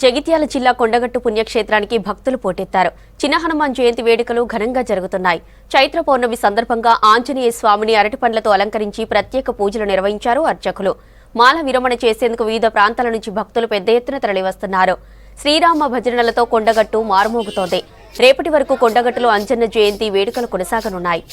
జగిత్యాల జిల్లా కొండగట్టు పుణ్యక్షేత్రానికి భక్తులు పోటెత్తారు. చిన్న హనుమాన్ జయంతి వేడుకలు ఘనంగా జరుగుతున్నాయి. చైత్ర పౌర్ణమి సందర్భంగా ఆంజనేయ స్వామిని అరటిపండ్లతో అలంకరించి ప్రత్యేక పూజలు నిర్వహించారు అర్చకులు. మాల విరమణ చేసేందుకు వివిధ ప్రాంతాల నుంచి భక్తులు పెద్ద ఎత్తున తరలివస్తున్నారు. శ్రీరామ భజనలతో కొండగట్టు మారుమోగుతోంది. రేపటి వరకు కొండగట్టులో అంజన్న జయంతి వేడుకలు కొనసాగనున్నాయి.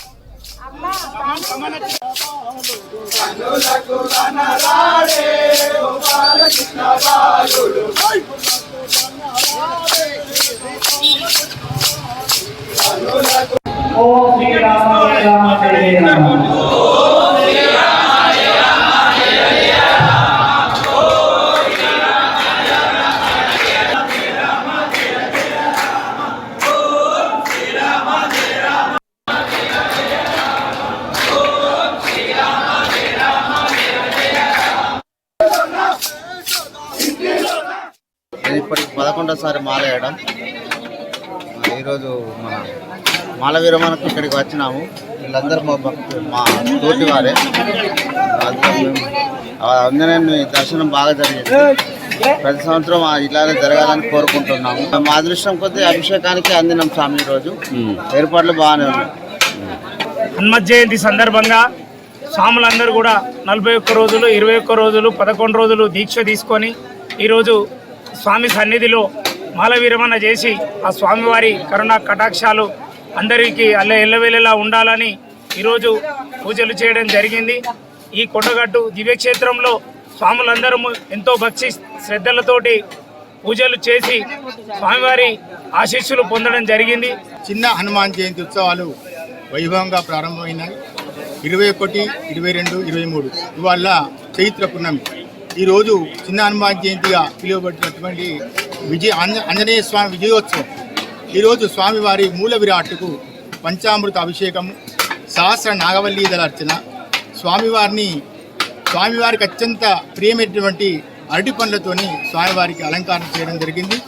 ఇప్పటికి 11వ మాల వేయడం. ఈరోజు మన మాల విరమణకు ఇక్కడికి వచ్చినాము. వీళ్ళందరూ మా తోటి వారే. ఆంజనేయుని దర్శనం బాగా జరిగింది. ప్రతి సంవత్సరం ఇలానే జరగాలని కోరుకుంటున్నాము. మా అదృష్టం కొద్దీ అభిషేకానికి అందినాం స్వామి. ఈరోజు ఏర్పాట్లు బాగానే ఉన్నాయి. హనుమత్ జయంతి సందర్భంగా స్వాములందరూ కూడా 41 రోజులు, 21 రోజులు, 11 రోజులు దీక్ష తీసుకొని ఈరోజు స్వామి సన్నిధిలో మాల విరమణ చేసి ఆ స్వామివారి కరుణా కటాక్షాలు అందరికీ ఎల్లవేళలా ఉండాలని ఈరోజు పూజలు చేయడం జరిగింది. ఈ కొండగట్టు దివ్యక్షేత్రంలో స్వాములందరూ ఎంతో భక్తి శ్రద్ధలతోటి పూజలు చేసి స్వామివారి ఆశీస్సులు పొందడం జరిగింది. చిన్న హనుమాన్ జయంతి ఉత్సవాలు వైభవంగా ప్రారంభమైనాయి. 21, 22, 23 ఇవాళ చైత్ర పున్నమి. ఈరోజు చిన్న హనుమాన్ జయంతిగా పిలువబడినటువంటి ఆంజనేయ స్వామి విజయోత్సవం. ఈరోజు స్వామివారి మూల విరాట్టుకు పంచామృత అభిషేకము, సహస్ర నాగవల్లీదల అర్చన, స్వామివారికి అత్యంత ప్రియమైనటువంటి అరటి పండ్లతోని స్వామివారికి అలంకారం చేయడం జరిగింది.